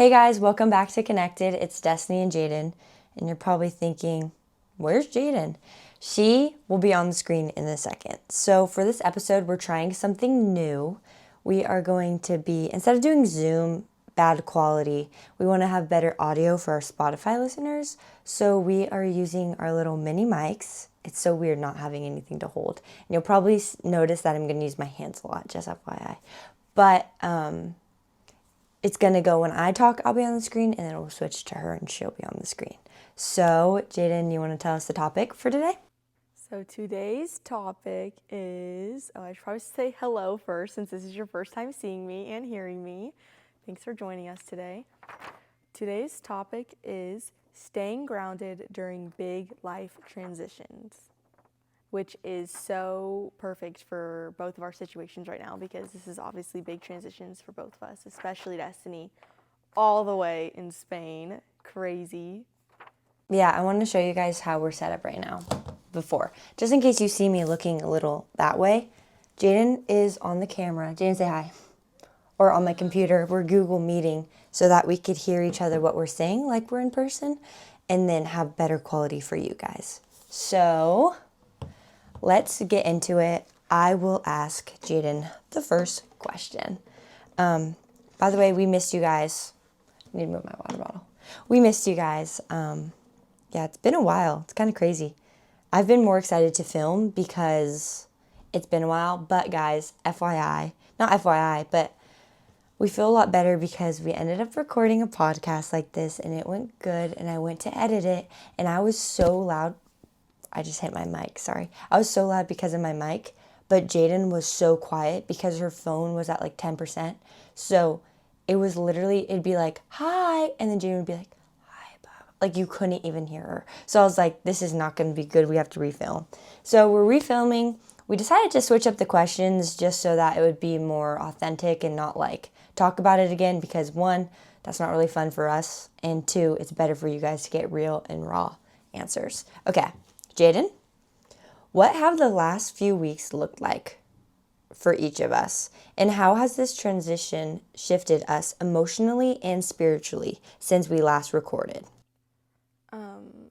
Hey guys, welcome back to Connected. It's Destiny and Jaedyn, and you're probably thinking, where's Jaedyn? She will be on the screen in a second. So for this episode, we're trying something new. We are going to be, instead of doing Zoom, bad quality, we want to have better audio for our Spotify listeners. So we are using our little mini mics. It's so weird not having anything to hold. And you'll probably notice that I'm going to use my hands a lot, just FYI. But, it's going to go when I talk, I'll be on the screen, and then it'll switch to her and she'll be on the screen. So, Jaedyn, you want to tell us the topic for today? So today's topic is, I should probably say hello first since this is your first time seeing me and hearing me. Thanks for joining us today. Today's topic is staying grounded during big life transitions, which is so perfect for both of our situations right now because this is obviously big transitions for both of us, especially Destiny, all the way in Spain. Crazy. Yeah, I want to show you guys how we're set up right now before. Just in case you see me looking a little that way, Jaedyn is on the camera. Jaedyn, say hi. Or on my computer, we're Google Meeting so that we could hear each other what we're saying like we're in person and then have better quality for you guys. So let's get into it. I will ask Jaedyn the first question. By the way, we missed you guys. I need to move my water bottle. We missed you guys. Yeah, it's been a while. It's kind of crazy. I've been more excited to film because it's been a while. But guys, FYI, not FYI, but we feel a lot better because we ended up recording a podcast like this and it went good and I went to edit it and I was so loud. I just hit my mic, sorry. I was so loud because of my mic, but Jaedyn was so quiet because her phone was at like 10%. So it was literally, it'd be like, hi, and then Jaedyn would be like, hi, Bob. Like you couldn't even hear her. So I was like, this is not going to be good. We have to refilm. So we're refilming. We decided to switch up the questions just so that it would be more authentic and not like talk about it again because one, that's not really fun for us. And two, it's better for you guys to get real and raw answers. Okay. Jaedyn, what have the last few weeks looked like for each of us? And how has this transition shifted us emotionally and spiritually since we last recorded?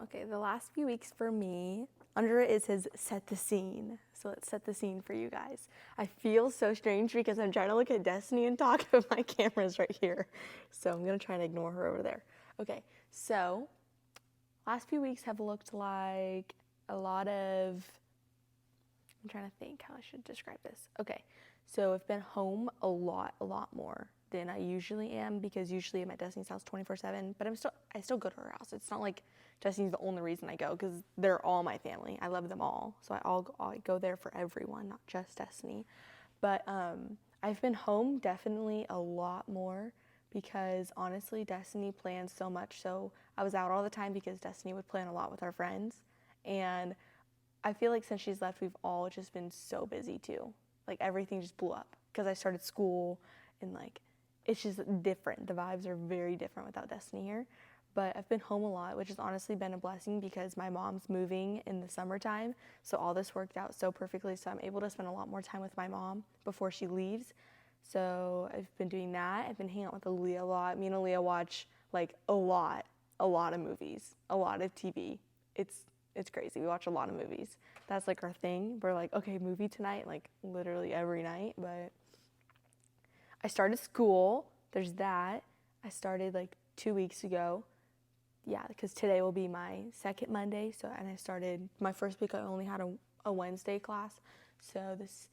Okay, the last few weeks for me, under it says set the scene. So let's set the scene for you guys. I feel so strange because I'm trying to look at Destiny and talk, but my camera's right here. So I'm going to try and ignore her over there. Okay, so last few weeks have looked like a lot of, I'm trying to think how I should describe this. Okay, so I've been home a lot more than I usually am because usually I'm at Destiny's house 24/7, but I still go to her house. It's not like Destiny's the only reason I go because they're all my family. I love them all, so I go there for everyone, not just Destiny. But I've been home definitely a lot more because honestly, Destiny plans so much. So I was out all the time because Destiny would plan a lot with our friends, and I feel like since she's left, we've all just been so busy too. Like everything just blew up because I started school and like it's just different. The vibes are very different without Destiny here. But I've been home a lot, which has honestly been a blessing because my mom's moving in the summertime. So all this worked out so perfectly. So I'm able to spend a lot more time with my mom before she leaves. So I've been doing that. I've been hanging out with Aaliyah a lot. Me and Aaliyah watch like a lot of movies, a lot of TV. It's crazy. We watch a lot of movies. That's like our thing. We're like, okay, movie tonight, like literally every night. But I started school. There's that. I started like 2 weeks ago. Yeah, because today will be my second Monday. And I started my first week. I only had a Wednesday class. So this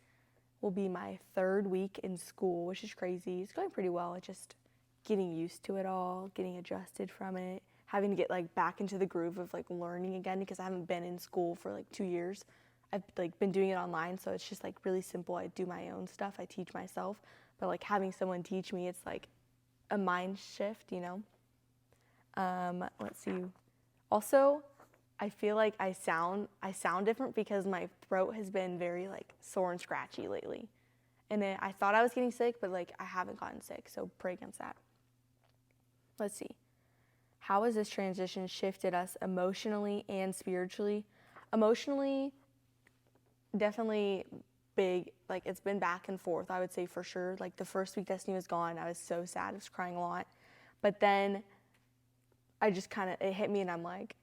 will be my third week in school, which is crazy. It's going pretty well. It's just getting used to it all, getting adjusted from it, having to get like back into the groove of like learning again because I haven't been in school for like 2 years. I've like been doing it online, so it's just like really simple. I do my own stuff. I teach myself, but like having someone teach me, it's like a mind shift, you know. Let's see. Also, I feel like I sound different because my throat has been very like sore and scratchy lately. And then I thought I was getting sick, but like I haven't gotten sick, so pray against that. Let's see. How has this transition shifted us emotionally and spiritually? Emotionally, definitely big. Like it's been back and forth, I would say for sure. Like the first week Destiny was gone, I was so sad. I was crying a lot. But then I just it hit me and I'm like,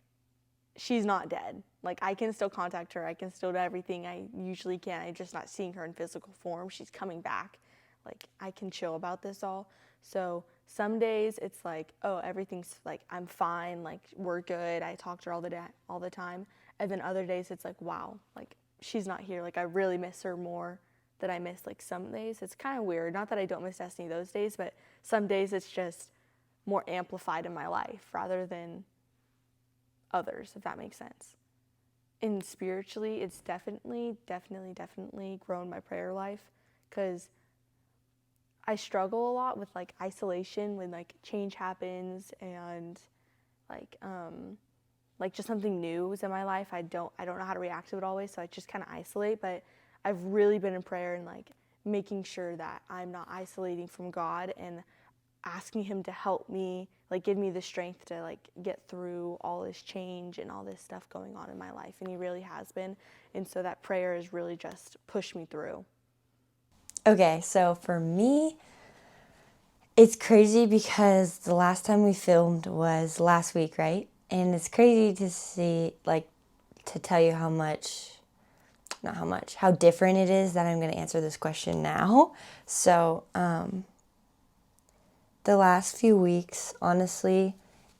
she's not dead. Like, I can still contact her. I can still do everything I usually can. I'm just not seeing her in physical form. She's coming back. Like, I can chill about this all. So some days it's like, oh, everything's like, I'm fine. Like, we're good. I talk to her all the time. And then other days it's like, wow, like, she's not here. Like, I really miss her more than I miss like some days. It's kind of weird. Not that I don't miss Destiny those days, but some days it's just more amplified in my life rather than others, if that makes sense. And spiritually, it's definitely grown my prayer life, because I struggle a lot with like isolation when like change happens and like just something new is in my life. I don't know how to react to it always, so I just kind of isolate. But I've really been in prayer and like making sure that I'm not isolating from God and asking him to help me, like give me the strength to like get through all this change and all this stuff going on in my life. And he really has been. And so that prayer has really just pushed me through. Okay, so for me, it's crazy because the last time we filmed was last week, right? And it's crazy to see, like, to tell you how different it is that I'm going to answer this question now. So, the last few weeks, honestly,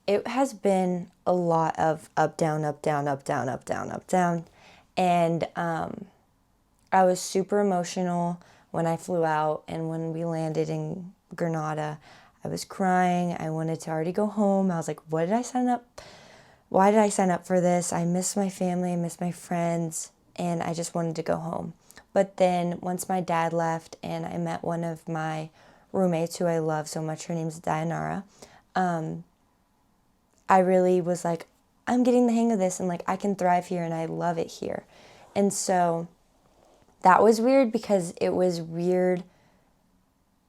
it has been a lot of up, down, up, down, up, down, up, down, up, down. And I was super emotional when I flew out, and when we landed in Granada, I was crying. I wanted to already go home. I was like, what did I sign up? Why did I sign up for this? I miss my family, I miss my friends, and I just wanted to go home. But then once my dad left and I met one of my roommates who I love so much, her name's Dianara, I really was like, I'm getting the hang of this, and like I can thrive here and I love it here. And so that was weird, because it was weird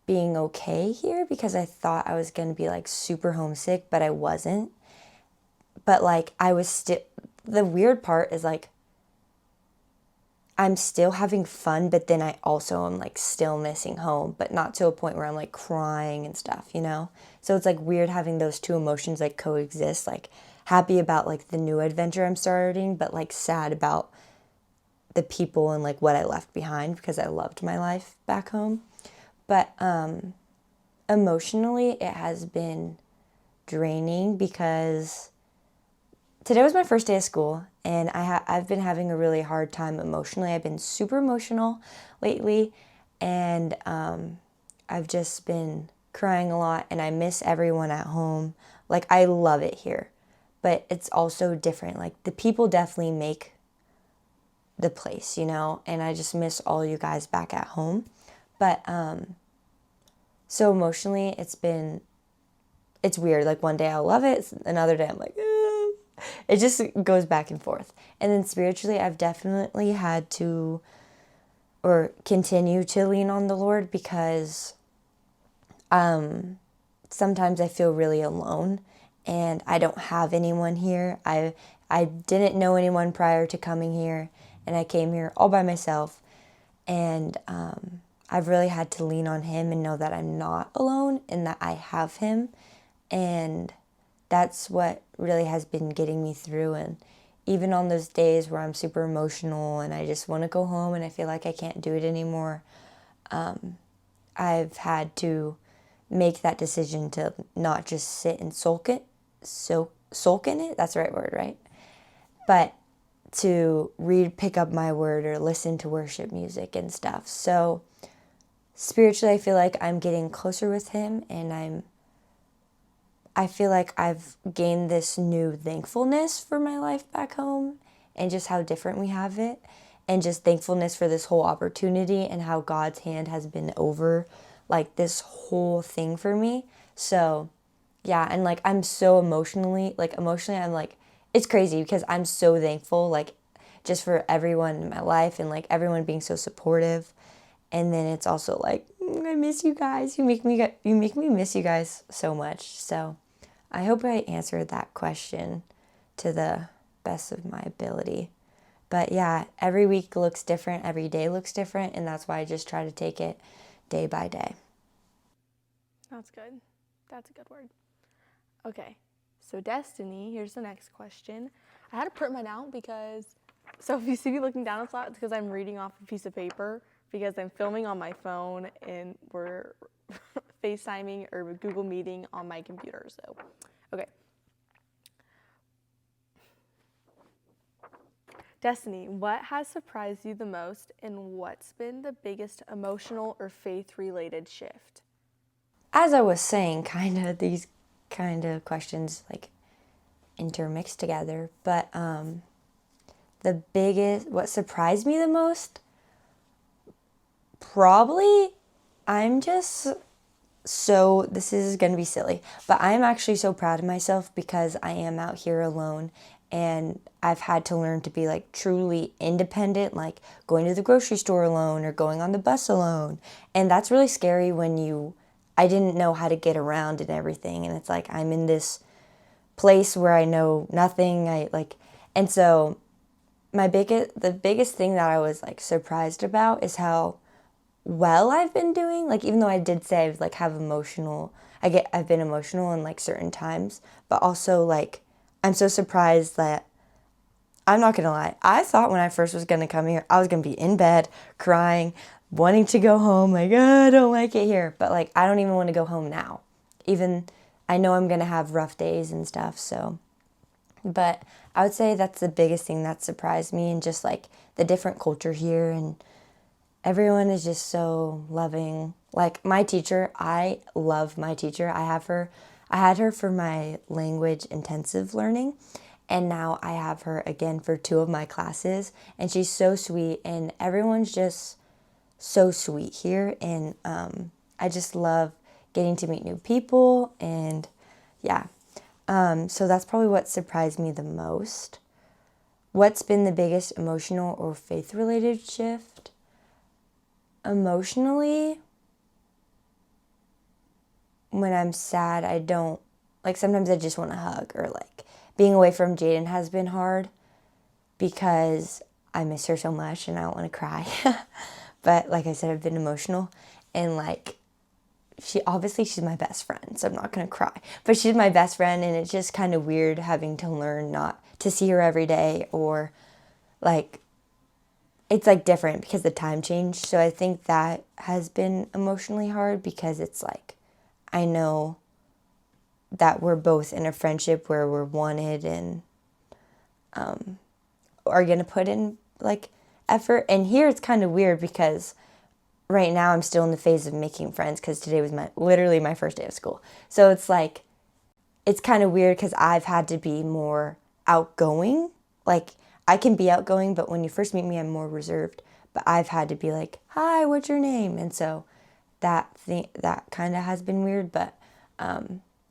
being okay here, because I thought I was going to be like super homesick, but I wasn't. But like I was still, the weird part is like I'm still having fun, but then I also am like still missing home, but not to a point where I'm like crying and stuff, you know? So it's like weird having those two emotions like coexist, like happy about like the new adventure I'm starting, but like sad about the people and like what I left behind, because I loved my life back home. But emotionally, it has been draining, because today was my first day of school, and I've been having a really hard time emotionally. I've been super emotional lately, and I've just been crying a lot, and I miss everyone at home. Like, I love it here, but it's also different. Like, the people definitely make the place, you know, and I just miss all you guys back at home. But so emotionally, it's weird. Like, one day I'll love it, another day I'm like, it just goes back and forth. And then spiritually, I've definitely had to, or continue to, lean on the Lord, because sometimes I feel really alone and I don't have anyone here. I didn't know anyone prior to coming here, and I came here all by myself, and I've really had to lean on him and know that I'm not alone and that I have him. And that's what really has been getting me through. And even on those days where I'm super emotional and I just want to go home and I feel like I can't do it anymore, I've had to make that decision to not just sit and sulk in it, that's the right word, right? But to pick up my word or listen to worship music and stuff. So spiritually, I feel like I'm getting closer with him, and I feel like I've gained this new thankfulness for my life back home and just how different we have it, and just thankfulness for this whole opportunity and how God's hand has been over like this whole thing for me. So yeah, and like I'm so emotionally I'm like, it's crazy, because I'm so thankful, like just for everyone in my life and like everyone being so supportive. And then it's also like, I miss you guys. You make me miss you guys so much. So I hope I answered that question to the best of my ability. But yeah, every week looks different, every day looks different, and that's why I just try to take it day by day. That's good. That's a good word. Okay, so Destiny, here's the next question. I had to print mine out so if you see me looking down a lot, it's because I'm reading off a piece of paper because I'm filming on my phone and we're FaceTiming or Google Meeting on my computer. So, okay. Destiny, what has surprised you the most and what's been the biggest emotional or faith-related shift? As I was saying, kind of these kind of questions like intermixed together, but what surprised me the most, probably, I'm just this is going to be silly, but I'm actually so proud of myself because I am out here alone and I've had to learn to be like truly independent, like going to the grocery store alone or going on the bus alone. And that's really scary I didn't know how to get around and everything. And it's like I'm in this place where I know nothing. And so the biggest thing that I was like surprised about is how well I've been doing. Like even though I did say I've like I've been emotional in like certain times, but also like I'm so surprised that I'm not gonna lie. I thought when I first was gonna come here, I was gonna be in bed crying, wanting to go home, like I don't like it here. But like I don't even want to go home now. Even I know I'm gonna have rough days and stuff, so but I would say that's the biggest thing that surprised me and just like the different culture here and everyone is just so loving. Like my teacher, I love my teacher. I had her for my language intensive learning, and now I have her again for two of my classes. And she's so sweet, and everyone's just so sweet here. And I just love getting to meet new people. And yeah, so that's probably what surprised me the most. What's been the biggest emotional or faith related shift? Emotionally, when I'm sad, I don't, like sometimes I just want to hug, or like being away from Jaedyn has been hard because I miss her so much and I don't want to cry. But like I said, I've been emotional and like she's my best friend, so I'm not going to cry. But she's my best friend and it's just kind of weird having to learn not to see her every day or like it's like different because the time changed. So I think that has been emotionally hard because it's like I know that we're both in a friendship where we're wanted and are going to put in like effort. And here it's kind of weird because right now I'm still in the phase of making friends because today was literally my first day of school. So it's like it's kind of weird because I've had to be more outgoing. Like I can be outgoing, but when you first meet me, I'm more reserved. But I've had to be like, "Hi, what's your name?" And so that kind of has been weird. But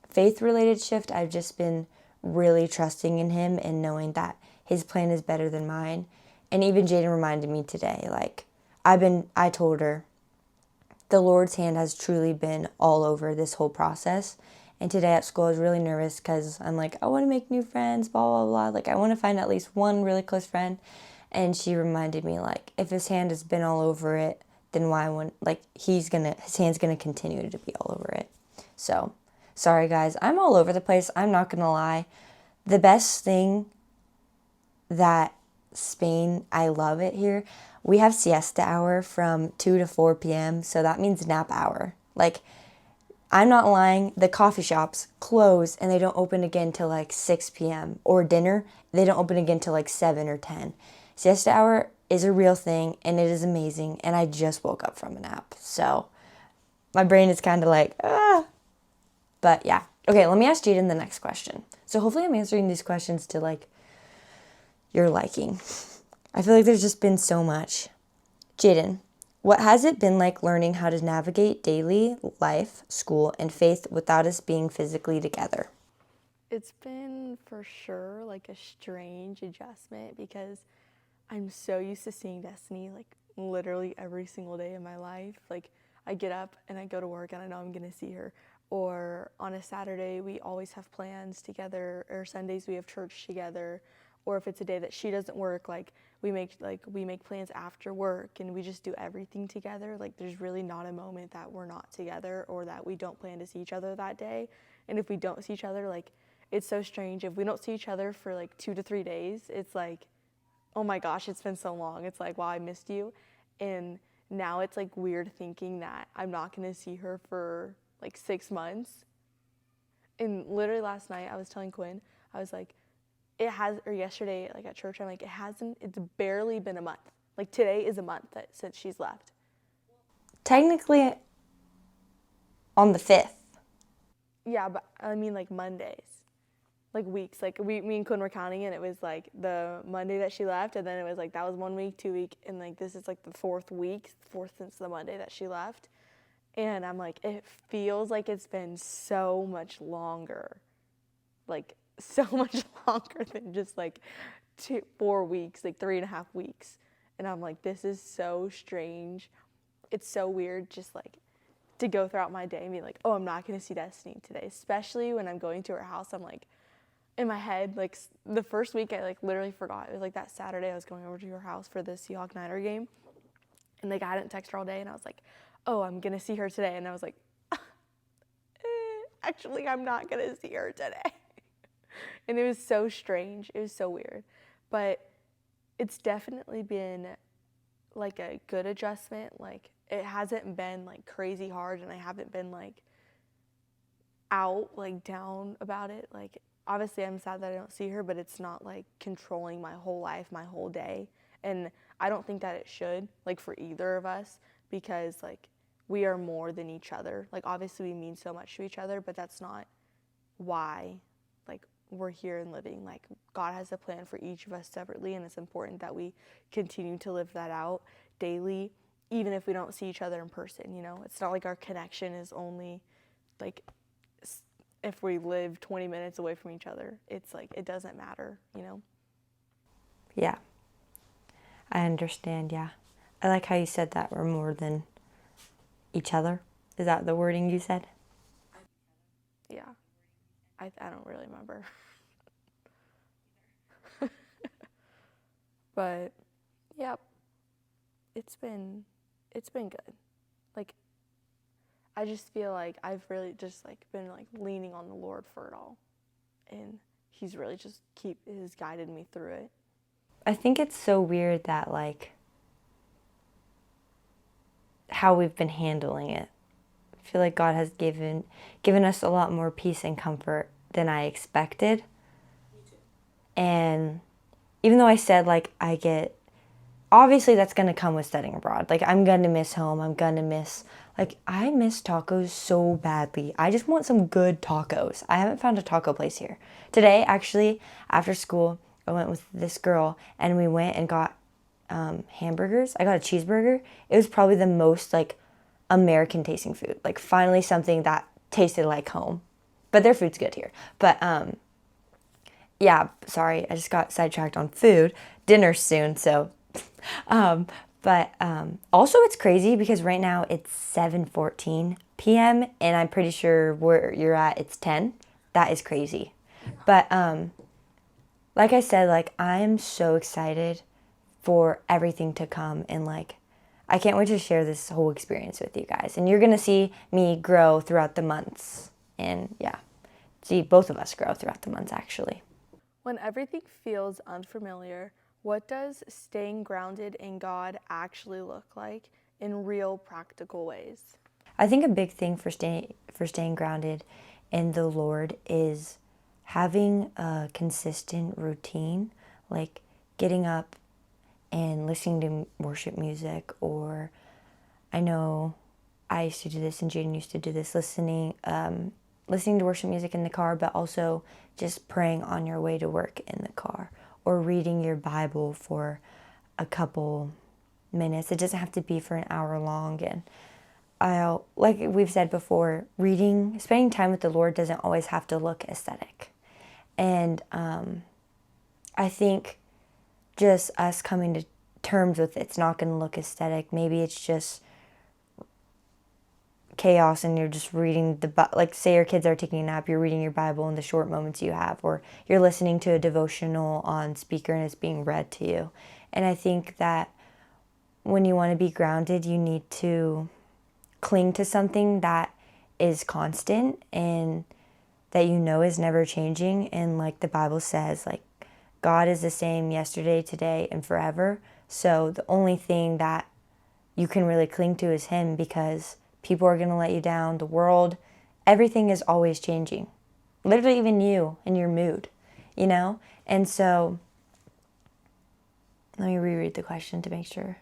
faith related shift, I've just been really trusting in him and knowing that his plan is better than mine. And even Jaedyn reminded me today, like I told her the Lord's hand has truly been all over this whole process. And today at school, I was really nervous because I'm like, I want to make new friends, blah, blah, blah. Like, I want to find at least one really close friend. And she reminded me, like, if his hand has been all over it, then why wouldn't, like, his hand's going to continue to be all over it. So, sorry, guys. I'm all over the place. I'm not going to lie. The best thing that Spain, I love it here. We have siesta hour from 2 to 4 p.m., so that means nap hour. Like, I'm not lying, the coffee shops close and they don't open again till like 6 p.m. Or dinner, they don't open again till like 7 or 10. Siesta hour is a real thing and it is amazing, and I just woke up from a nap. So my brain is kind of like, ah. But yeah. Okay, let me ask Jaedyn the next question. So hopefully I'm answering these questions to like your liking. I feel like there's just been so much. Jaedyn, what has it been like learning how to navigate daily life, school, and faith without us being physically together? It's been for sure like a strange adjustment because I'm so used to seeing Destiny like literally every single day of my life. Like I get up and I go to work and I know I'm gonna see her. Or on a Saturday we always have plans together, or Sundays we have church together. Or if it's a day that she doesn't work, like we make plans after work and we just do everything together. Like there's really not a moment that we're not together or that we don't plan to see each other that day. And if we don't see each other, like, it's so strange. If we don't see each other for like 2 to 3 days, it's like, oh my gosh, it's been so long. It's like, wow, I missed you. And now it's like weird thinking that I'm not going to see her for like 6 months. And literally last night I was telling Quinn, I was like, or yesterday, like at church, I'm like, it's barely been a month. Like today is a month since she's left. Technically, on the 5th. Yeah, but I mean like Mondays, like weeks. Like me and Quinn were counting and it was like the Monday that she left, and then it was like that was 1 week, 2 week, and like this is like the fourth since the Monday that she left. And I'm like, it feels like it's been so much longer. Like so much longer than just like 4 weeks, like 3.5 weeks. And I'm like, this is so strange. It's so weird just like to go throughout my day and be like, oh, I'm not going to see Destiny today. Especially when I'm going to her house, I'm like, in my head, like the first week I like literally forgot. It was like that Saturday I was going over to her house for the Seahawk Niner game. And like I hadn't texted her all day and I was like, oh, I'm going to see her today. And I was like, actually, I'm not going to see her today. And it was so strange. It was so weird. But it's definitely been like a good adjustment. Like it hasn't been like crazy hard, and I haven't been like out, like down about it. Like obviously I'm sad that I don't see her, but it's not like controlling my whole life, my whole day. And I don't think that it should, like for either of us, because like we are more than each other. Like obviously we mean so much to each other, but that's not why like we're here and living. Like God has a plan for each of us separately, and it's important that we continue to live that out daily, even if we don't see each other in person. You know, it's not like our connection is only like if we live 20 minutes away from each other. It's like it doesn't matter, you know. Yeah, I understand. Yeah, I like how you said that we're more than each other. Is that the wording you said? Yeah, I don't really remember. But yeah, it's been good. Like I just feel like I've really just like been like leaning on the Lord for it all, and He's really just has guided me through it. I think it's so weird that like how we've been handling it. I feel like God has given us a lot more peace and comfort than I expected. Me too. And even though I said like obviously that's going to come with studying abroad. Like I'm going to miss home. I miss tacos so badly. I just want some good tacos. I haven't found a taco place here. Today, actually, after school, I went with this girl and we went and got hamburgers. I got a cheeseburger. It was probably the most like American tasting food. Like finally something that tasted like home. But their food's good here. But yeah, sorry, I just got sidetracked on food. Dinner's soon, so but also it's crazy because right now it's 7:14 p.m. and I'm pretty sure where you're at it's 10. That is crazy. But like I said, like I am so excited for everything to come, and like I can't wait to share this whole experience with you guys. And you're going to see me grow throughout the months. And yeah, see both of us grow throughout the months actually. When everything feels unfamiliar, what does staying grounded in God actually look like in real practical ways? I think a big thing for staying grounded in the Lord is having a consistent routine, like getting up and listening to worship music, or I know I used to do this and Jaedyn used to do this, listening to worship music in the car, but also just praying on your way to work in the car, or reading your Bible for a couple minutes. It doesn't have to be for an hour long. And like we've said before, spending time with the Lord doesn't always have to look aesthetic. And I think just us coming to terms with it's not going to look aesthetic. Maybe it's just chaos and you're just reading like say your kids are taking a nap, you're reading your Bible in the short moments you have, or you're listening to a devotional on speaker and it's being read to you. And I think that when you want to be grounded, you need to cling to something that is constant, and that you know is never changing. And like the Bible says, like God is the same yesterday, today, and forever. So the only thing that you can really cling to is Him, because people are going to let you down. The world, everything is always changing. Literally even you and your mood, you know? And so, let me reread the question to make sure.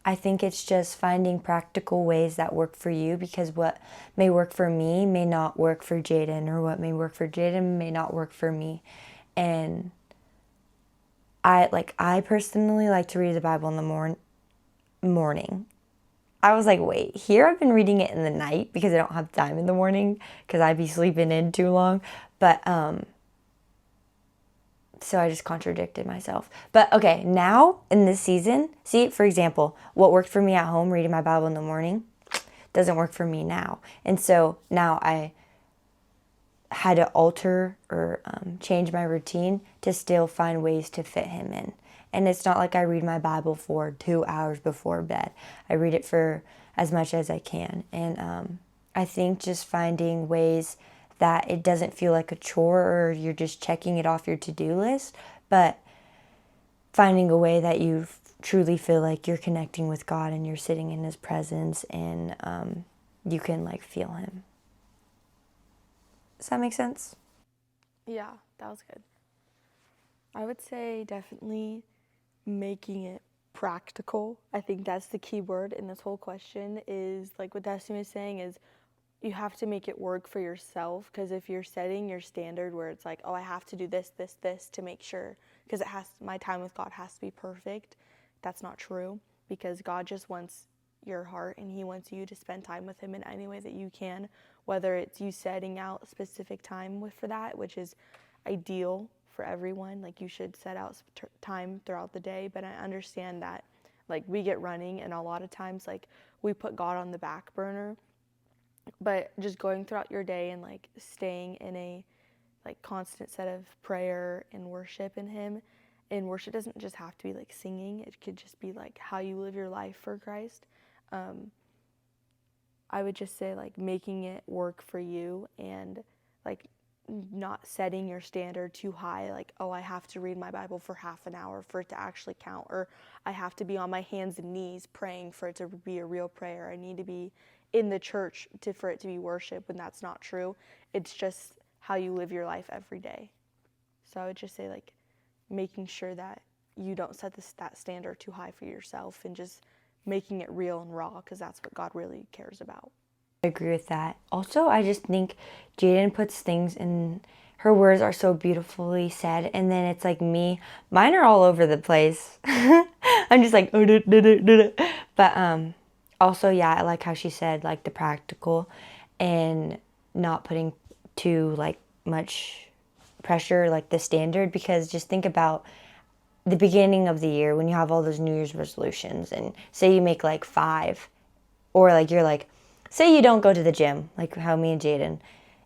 I think it's just finding practical ways that work for you, because what may work for me may not work for Jaedyn, or what may work for Jaedyn may not work for me. And I personally like to read the Bible in the morning. I was like, wait, here I've been reading it in the night because I don't have time in the morning because I'd be sleeping in too long. But so I just contradicted myself. But okay, now in this season, see, for example, what worked for me at home, reading my Bible in the morning, doesn't work for me now. And so now I had to alter or change my routine to still find ways to fit Him in. And it's not like I read my Bible for 2 hours before bed. I read it for as much as I can. And I think just finding ways that it doesn't feel like a chore or you're just checking it off your to-do list, but finding a way that you truly feel like you're connecting with God and you're sitting in His presence, and you can like feel Him. Does that make sense? Yeah, that was good. I would say definitely making it practical. I think that's the key word in this whole question, is like what Destiny was saying, is you have to make it work for yourself. Because if you're setting your standard where it's like, oh, I have to do this, this, this to make sure, because my time with God has to be perfect, that's not true. Because God just wants your heart, and He wants you to spend time with Him in any way that you can, whether it's you setting out specific time for that, which is ideal for everyone. Like, you should set out time throughout the day, but I understand that like we get running, and a lot of times like we put God on the back burner. But just going throughout your day and like staying in a like constant set of prayer and worship in Him. And worship doesn't just have to be like singing, it could just be like how you live your life for Christ. I would just say like making it work for you, and like not setting your standard too high, like, oh, I have to read my Bible for half an hour for it to actually count, or I have to be on my hands and knees praying for it to be a real prayer. I need to be in the church for it to be worship, when that's not true. It's just how you live your life every day. So I would just say like making sure that you don't set that standard too high for yourself, and just making it real and raw, because that's what God really cares about. I agree with that. Also, I just think Jaedyn puts things in, her words are so beautifully said, and then it's like mine are all over the place. I'm just like, but also, yeah, I like how she said like the practical, and not putting too like much pressure, like the standard, because just think about the beginning of the year when you have all those New Year's resolutions, and say you make like 5, or like you're like, say you don't go to the gym, like how me and Jaedyn,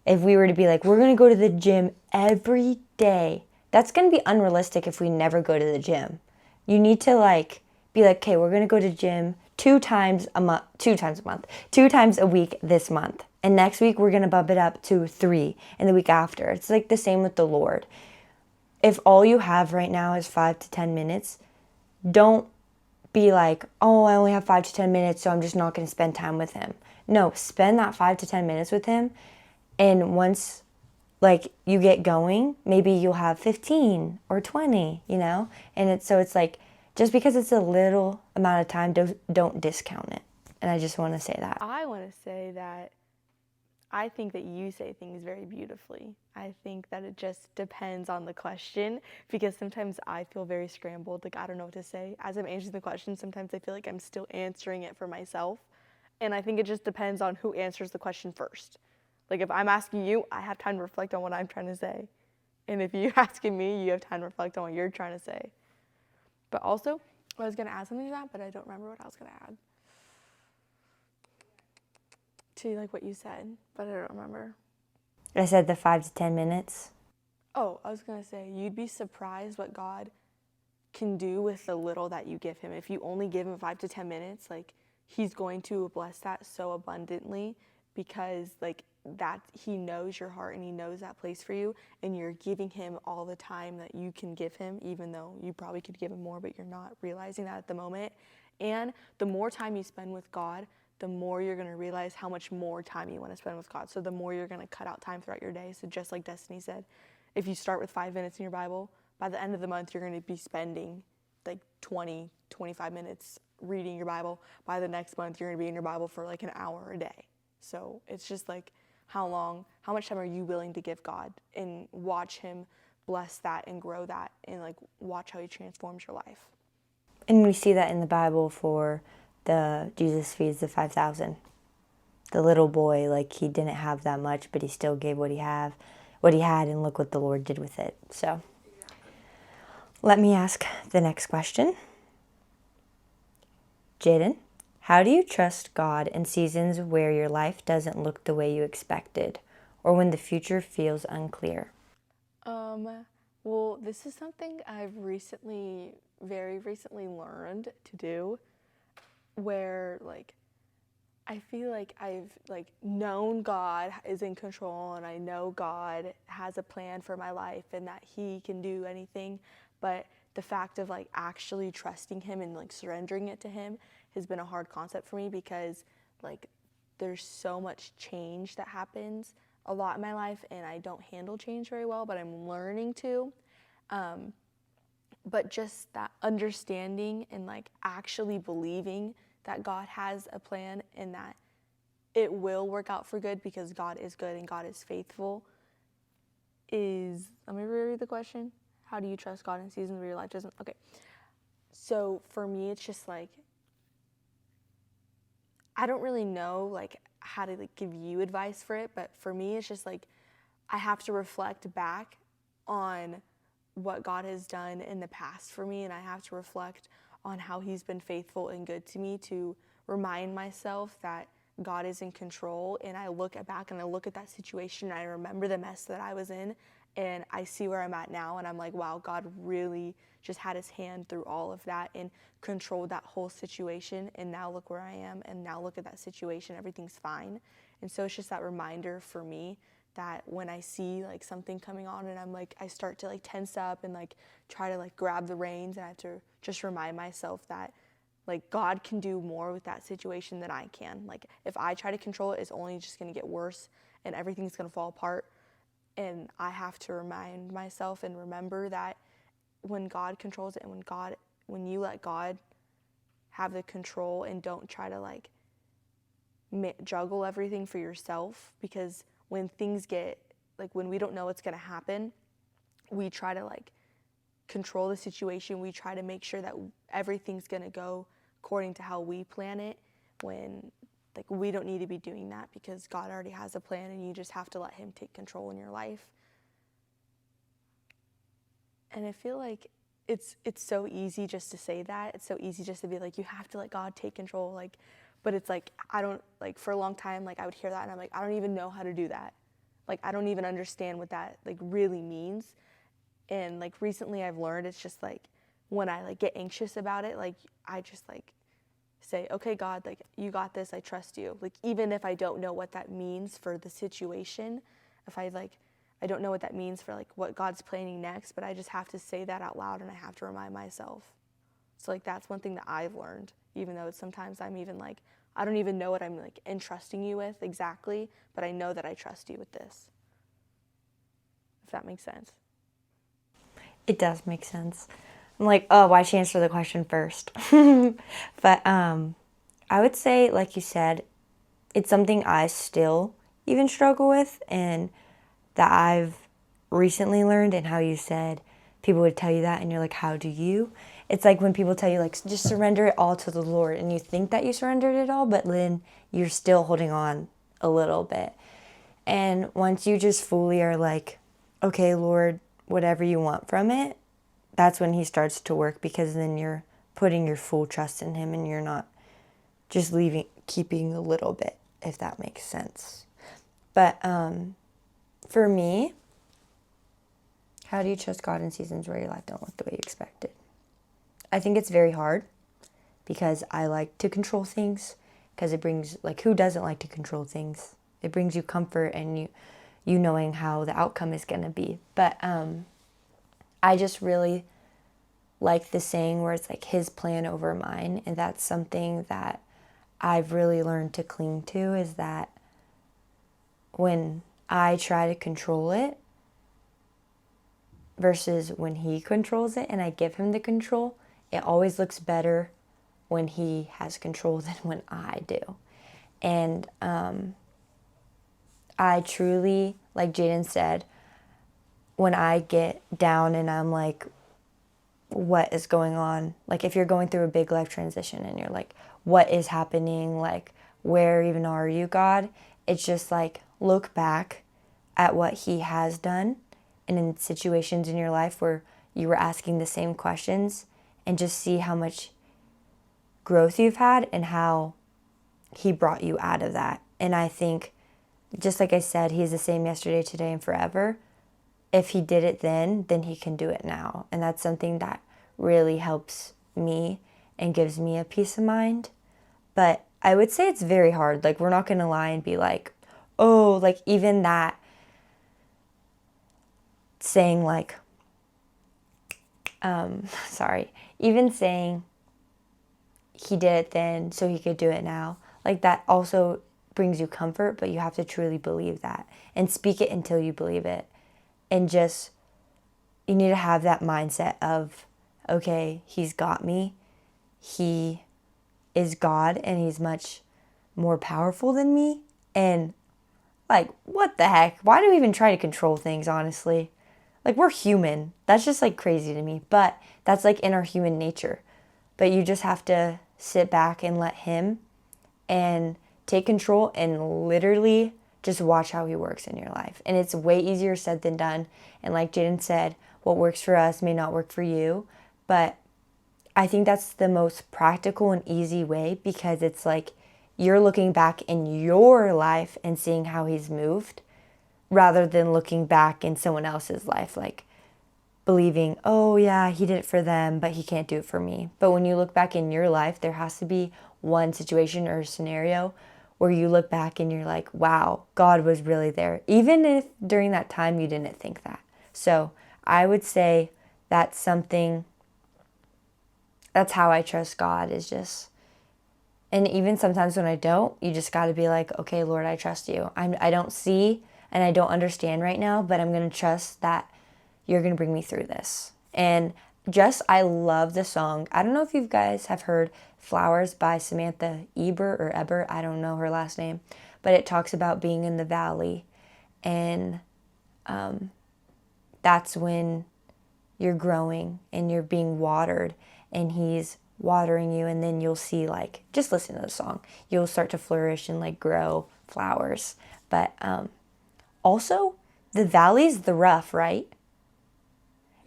if we were to be like, we're going to go to the gym every day, that's going to be unrealistic if we never go to the gym. You need to like be like, okay, we're going to go to the gym 2 times a month, 2 times a week this month. And next week we're going to bump it up to 3, and the week after. It's like the same with the Lord. If all you have right now is 5 to 10 minutes, don't be like, oh, I only have 5 to 10 minutes, so I'm just not going to spend time with Him. No, spend that 5 to 10 minutes with Him. And once like you get going, maybe you'll have 15 or 20, you know? And it's like, just because it's a little amount of time, don't discount it. And I just want to say that. I want to say that I think that you say things very beautifully. I think that it just depends on the question, because sometimes I feel very scrambled, like I don't know what to say. As I'm answering the question, sometimes I feel like I'm still answering it for myself. And I think it just depends on who answers the question first. Like if I'm asking you, I have time to reflect on what I'm trying to say. And if you're asking me, you have time to reflect on what you're trying to say. But also, I was going to add something to that, but I don't remember what I was going to add. To like what you said, but I don't remember. I said the 5 to 10 minutes. Oh, I was going to say, you'd be surprised what God can do with the little that you give Him. If you only give Him 5 to 10 minutes, like He's going to bless that so abundantly, because like that he knows your heart and he knows that place for you, and you're giving him all the time that you can give him, even though you probably could give him more, but you're not realizing that at the moment. And the more time you spend with God, the more you're going to realize how much more time you want to spend with God. So the more you're going to cut out time throughout your day. So just like Destiny said, if you start with 5 minutes in your Bible, by the end of the month, you're going to be spending like 20, 25 minutes reading your Bible. By the next month, you're going to be in your Bible for like an hour a day. So it's just like, how much time are you willing to give God, and watch him bless that and grow that, and like watch how he transforms your life. And we see that in the Bible for the Jesus feeds the 5,000. The little boy, like, he didn't have that much, but he still gave what he had, and look what the Lord did with it. So let me ask the next question. Jaedyn, how do you trust God in seasons where your life doesn't look the way you expected, or when the future feels unclear? Well, this is something I've very recently learned to do, where like I feel like I've like known God is in control, and I know God has a plan for my life and that he can do anything, but the fact of like actually trusting him and like surrendering it to him has been a hard concept for me, because like there's so much change that happens a lot in my life, and I don't handle change very well, but I'm learning to. But just that understanding and like actually believing that God has a plan and that it will work out for good, because God is good and God is faithful, is, let me reread the question. How do you trust God in seasons where your life doesn't? Okay. So for me, it's just like, I don't really know like how to like give you advice for it, but for me, it's just like, I have to reflect back on what God has done in the past for me, and I have to reflect on how he's been faithful and good to me, to remind myself that God is in control. And I look back and I look at that situation and I remember the mess that I was in, and I see where I'm at now, and I'm like, wow, God really just had his hand through all of that and controlled that whole situation, and now look where I am, and now look at that situation, everything's fine. And so it's just that reminder for me that when I see like something coming on and I'm like, I start to like tense up and like try to like grab the reins, and I have to just remind myself that like God can do more with that situation than I can. Like if I try to control it, it's only just gonna get worse and everything's gonna fall apart. And I have to remind myself and remember that when God controls it, and when you let God have the control and don't try to like juggle everything for yourself, because when things get like, when we don't know what's going to happen, we try to like control the situation. We try to make sure that everything's going to go according to how we plan it, when like we don't need to be doing that, because God already has a plan and you just have to let him take control in your life. And I feel like it's so easy just to say that. It's so easy just to be like, you have to let God take control, like, but it's like, I don't, like, for a long time, like, I would hear that and I'm like, I don't even know how to do that. Like, I don't even understand what that, like, really means. And, like, recently I've learned it's just, like, when I, like, get anxious about it, like, I just, like, say, okay, God, like, you got this, I trust you. Like, even if I don't know what that means for the situation, if I, like, I don't know what that means for, like, what God's planning next, but I just have to say that out loud and I have to remind myself. So, like, that's one thing that I've learned, even though it's sometimes I'm even, like, I don't even know what I'm, like, entrusting you with exactly, but I know that I trust you with this. If that makes sense. It does make sense. I'm like, oh, why'd she answer the question first? But I would say, like you said, it's something I still even struggle with, and that I've recently learned. And how you said people would tell you that and you're like, how do you? It's like when people tell you, like, just surrender it all to the Lord, and you think that you surrendered it all, but then you're still holding on a little bit. And once you just fully are like, okay, Lord, whatever you want from it, that's when he starts to work, because then you're putting your full trust in him and you're not just keeping a little bit, if that makes sense. But for me, how do you trust God in seasons where your life don't look the way you expected? I think it's very hard, because I like to control things, because it brings, like, who doesn't like to control things? it brings you comfort and you knowing how the outcome is going to be. But I just really like the saying where it's like his plan over mine. And that's something that I've really learned to cling to, is that when I try to control it versus when he controls it and I give him the control, it always looks better when he has control than when I do. And I truly, like Jaedyn said, when I get down and I'm like, what is going on? Like if you're going through a big life transition and you're like, what is happening? Like, where even are you, God? It's just like, look back at what he has done, and in situations in your life where you were asking the same questions, and just see how much growth you've had and how he brought you out of that. And I think, just like I said, he's the same yesterday, today, and forever. If he did it then he can do it now. And that's something that really helps me and gives me a peace of mind. But I would say it's very hard. Like, we're not going to lie and be like, oh, like even that saying like, even saying he did it then so he could do it now. Like that also brings you comfort, but you have to truly believe that and speak it until you believe it. And just, you need to have that mindset of, okay, he's got me. He is God and he's much more powerful than me. And like, what the heck? Why do we even try to control things, honestly? Like, we're human. That's just like crazy to me. But that's like in our human nature. But you just have to sit back and let him and take control and literally just watch how he works in your life. And it's way easier said than done. And like Jaedyn said, what works for us may not work for you. But I think that's the most practical and easy way, because it's like you're looking back in your life and seeing how he's moved, rather than looking back in someone else's life, like believing, oh yeah, he did it for them, but he can't do it for me. But when you look back in your life, there has to be one situation or scenario where you look back and you're like, wow, God was really there, even if during that time you didn't think that. So I would say that's something, that's how I trust God, is just, and even sometimes when I don't, you just got to be like, okay, Lord, I trust you. I don't see and I don't understand right now, but I'm going to trust that you're going to bring me through this. And just, I love the song. I don't know if you guys have heard Flowers by Samantha Eber, I don't know her last name, but it talks about being in the valley. And that's when you're growing and you're being watered and he's watering you, and then you'll see, like, just listen to the song. You'll start to flourish and like grow flowers. But also, the valley's the rough, right?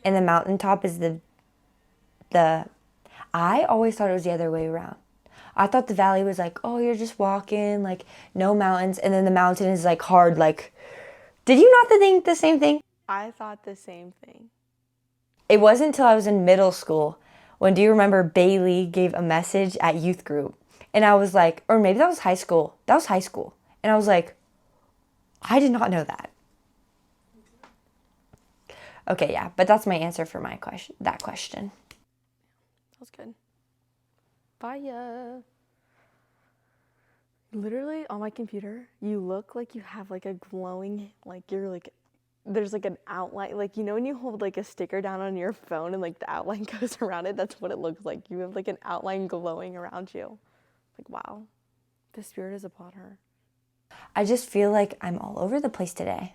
And the mountaintop is the I always thought it was the other way around. I thought the valley was like, oh, you're just walking, like no mountains, and then the mountain is like hard. Like, did you not think the same thing? I thought the same thing. It wasn't until I was in middle school when, do you remember, Bailey gave a message at youth group, and I was like, or maybe that was high school. That was high school, and I was like, I did not know that. Okay, yeah, but that's my answer for my question. That question. That was good. Bye. Literally on my computer, you look like you have like a glowing, like you're like, there's like an outline, like, you know when you hold like a sticker down on your phone and like the outline goes around it? That's what it looks like. You have like an outline glowing around you. Like, wow, the spirit is upon her. I just feel like I'm all over the place today.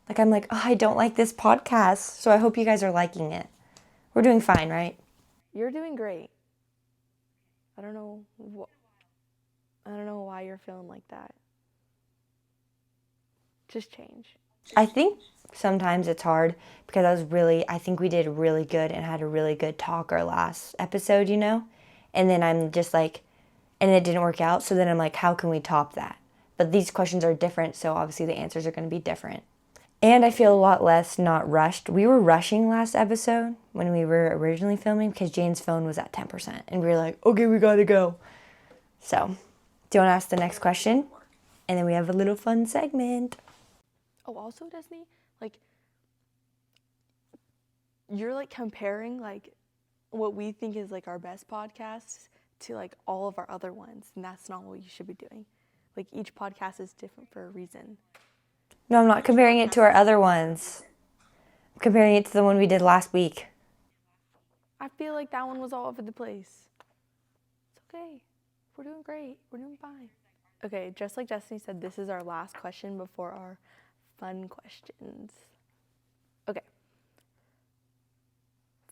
Like, I'm like, oh, I don't like this podcast, so I hope you guys are liking it. We're doing fine, right? You're doing great. I don't know why you're feeling like that. Just change. I think sometimes it's hard because I think we did really good and had a really good talk our last episode, you know? And then I'm just like, and it didn't work out. So then I'm like, how can we top that? But these questions are different, so obviously the answers are going to be different. And I feel a lot less not rushed. We were rushing last episode when we were originally filming because Jane's phone was at 10%. And we were like, okay, we got to go. So, do you want to ask the next question? and then we have a little fun segment. Oh, also, Destiny, like, you're, like, comparing, like, what we think is, like, our best podcasts to, like, all of our other ones, and that's not what you should be doing. Like, each podcast is different for a reason. No, I'm not comparing it to our other ones. I'm comparing it to the one we did last week. I feel like that one was all over the place. It's okay. We're doing great. We're doing fine. Okay, just like Destiny said, this is our last question before our fun questions. Okay.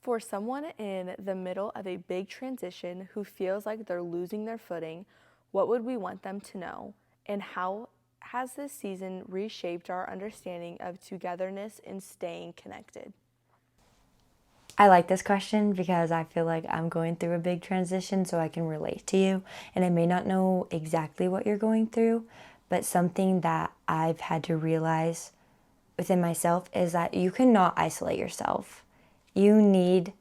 For someone in the middle of a big transition who feels like they're losing their footing, what would we want them to know? And how has this season reshaped our understanding of togetherness and staying connected? I like this question because I feel like I'm going through a big transition, so I can relate to you. And I may not know exactly what you're going through, but something that I've had to realize within myself is that you cannot isolate yourself. You need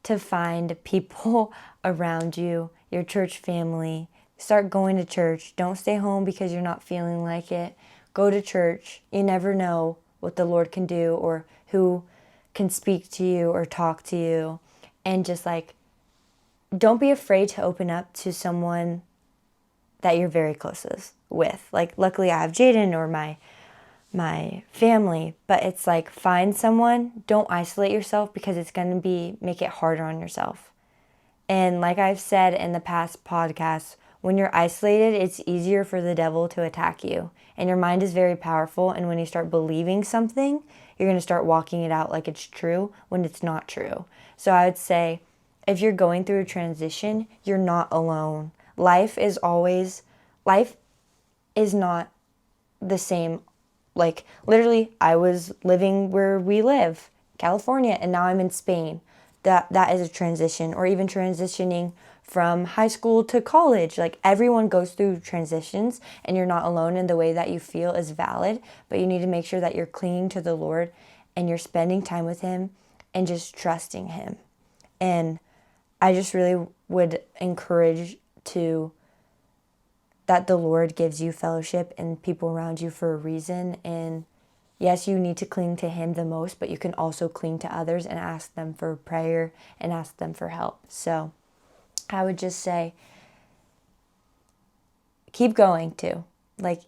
to find people around you, your church family. Start going to church. Don't stay home because you're not feeling like it. Go to church. You never know what the Lord can do or who can speak to you or talk to you. And just like, don't be afraid to open up to someone that you're very close with. Like, luckily I have Jaedyn or my family, but it's like, find someone. Don't isolate yourself because it's going to make it harder on yourself. And like I've said in the past podcasts, when you're isolated, it's easier for the devil to attack you. And your mind is very powerful, and when you start believing something, you're going to start walking it out like it's true when it's not true. So I would say, if you're going through a transition, you're not alone. Life is not the same. Like, literally, I was living where we live, California, and now I'm in Spain. That is a transition, or even transitioning from high school to college. Like, everyone goes through transitions, and you're not alone, in the way that you feel is valid, but you need to make sure that you're clinging to the Lord and you're spending time with Him and just trusting Him. And I just really would encourage that the Lord gives you fellowship and people around you for a reason. And yes, you need to cling to Him the most, but you can also cling to others and ask them for prayer and ask them for help. So I would just say, keep going too. Like,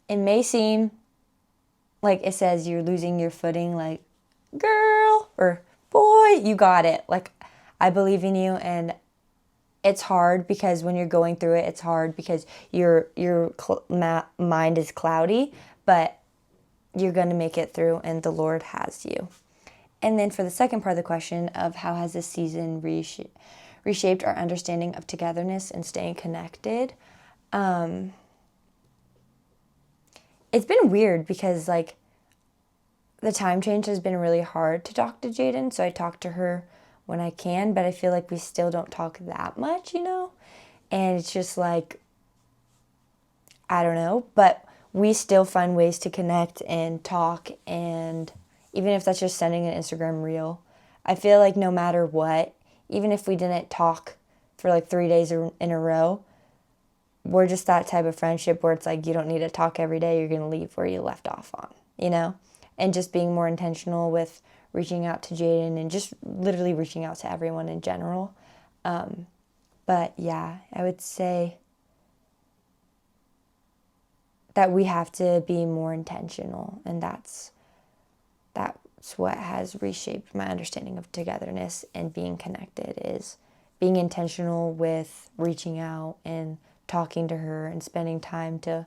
it may seem like it says you're losing your footing, like, girl or boy, you got it. Like, I believe in you, and it's hard because when you're going through it, it's hard because your mind is cloudy, but you're going to make it through, and the Lord has you. And then for the second part of the question of how has this season reshaped our understanding of togetherness and staying connected, it's been weird because, like, the time change has been really hard to talk to Jaedyn, so I talk to her when I can, but I feel like we still don't talk that much, and it's just like, I don't know, but we still find ways to connect and talk, and even if that's just sending an Instagram reel, I feel like no matter what, even if we didn't talk for like 3 days in a row, we're just that type of friendship where it's like, you don't need to talk every day, you're going to leave where you left off on, and just being more intentional with reaching out to Jaedyn and just literally reaching out to everyone in general. But yeah, I would say that we have to be more intentional, and that's what has reshaped my understanding of togetherness and being connected, is being intentional with reaching out and talking to her and spending time to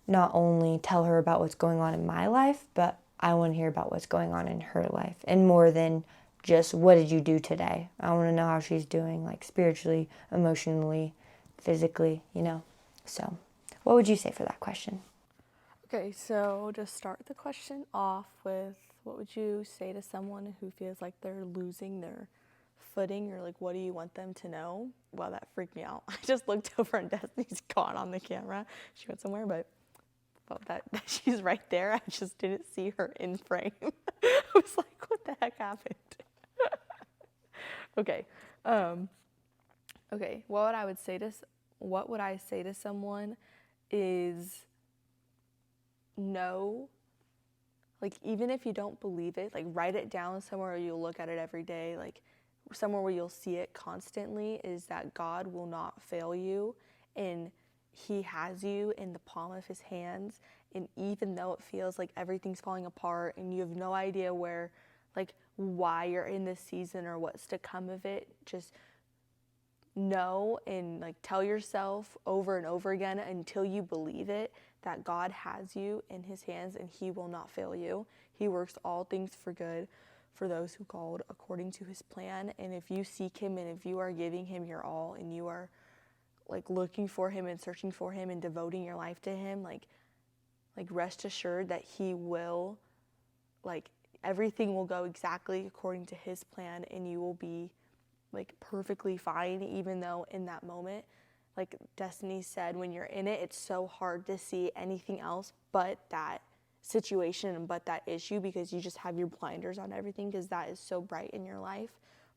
not only tell her about what's going on in my life, but I want to hear about what's going on in her life, and more than just, what did you do today? I want to know how she's doing, like, spiritually, emotionally, physically, So, what would you say for that question? Okay, so to start the question off with, what would you say to someone who feels like they're losing their footing, or like, what do you want them to know? Wow, that freaked me out. I just looked over and Destiny's gone on the camera. She went somewhere, but that she's right there. I just didn't see her in frame. I was like, what the heck happened? Okay. Okay. What would I say to someone is, know, like, even if you don't believe it, like, write it down somewhere where you'll look at it every day, like, somewhere where you'll see it constantly, is that God will not fail you, and he has you in the palm of his hands. And even though it feels like everything's falling apart and you have no idea where, like, why you're in this season or what's to come of it, just know and, like, tell yourself over and over again until you believe it, that God has you in his hands and he will not fail you. He works all things for good for those who called according to his plan. And if you seek him and if you are giving him your all and you are, like, looking for him and searching for him and devoting your life to him, like rest assured that he will, like, everything will go exactly according to his plan and you will be, like, perfectly fine. Even though in that moment, like Destiny said, when you're in it, it's so hard to see anything else but that situation and but that issue, because you just have your blinders on everything because that is so bright in your life.